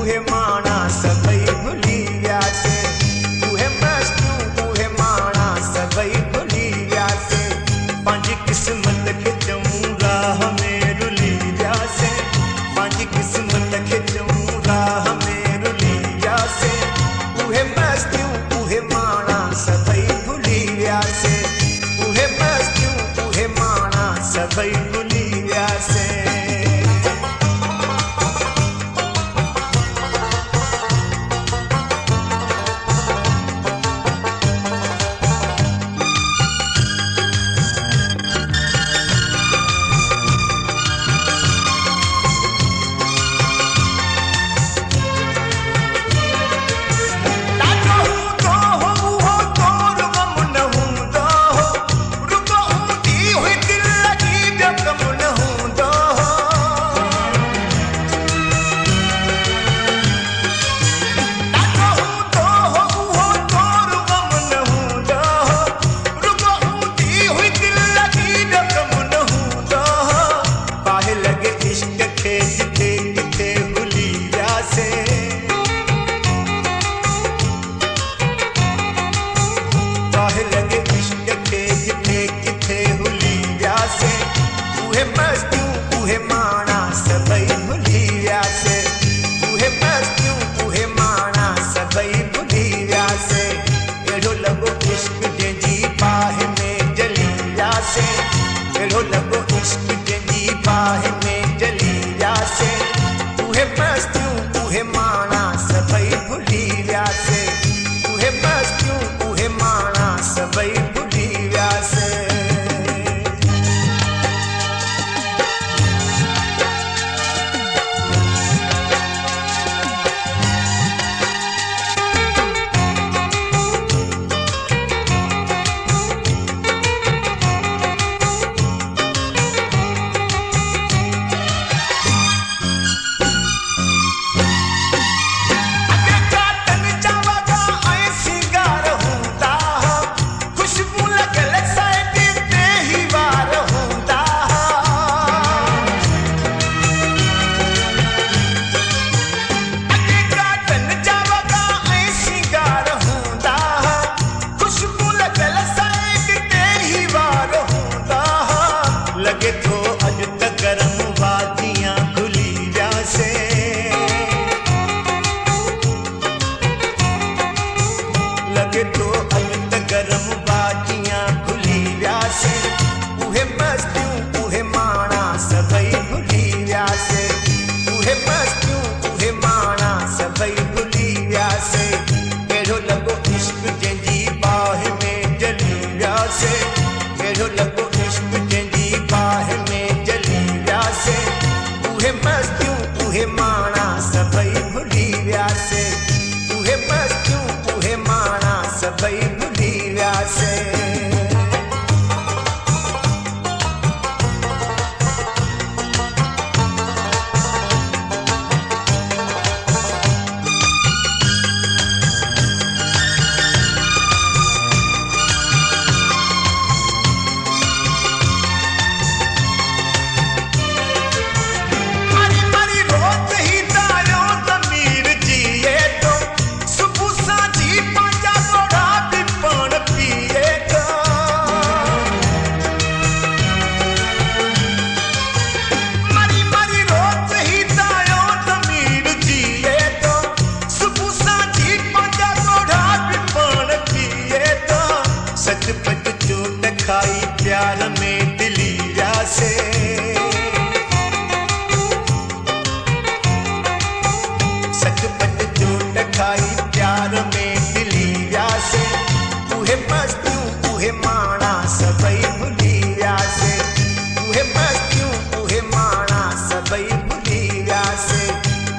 उहे माणा सभई भुली वियासे, उहे मस्तियूं उहे माणा सभई भुली वियासे, पंहिंजी क़िस्मत खे चऊं राह में रुली वियासे, पंहिंजी क़िस्मत खे चऊं राह में रुली वियासे, उहे मस्तियूं उहे माणा सभई भुली वियासे, उहे मस्तियूं उहे माणा सभई भुली वियासे। उहे मस्तियूं उहे माणा सभई भुली वियासे, उहे मस्तियूं उहे माणा सभई भुली वियासे, अहिड़ो लॻो इश्क जंहिंजी बाहि में जली वियासे, अहिड़ो लॻो इश्क जंहिंजी बाहि में जली वियासे, उहे मस्तियूं उहे माणा सभई भुली वियासे, उहे मस्तियूं उहे माणा सभई भुली वियासे। लगे थो अॼु त गरम वादियां खुली वियासे, लगे थो अॼु त गरम वादियां खुली वियासे, उहे मस्तियूं उहे माणा सभई भुली वियासे, उहे मस्तियूं उहे माणा सभई भुली वियासे, अहिड़ो लॻो इश्क जंहिंजी बाहि में जली वियासे, अहिड़ो लॻो इश्क जंहिंजी बाहि में जली वियासे, उहे मस्तियूं उहे माणा सभई भुली वियासे, उहे मस्तियूं उहे माणा सभई भुली वियासे। सच पच चोट खाई प्यार में दिली वियासे।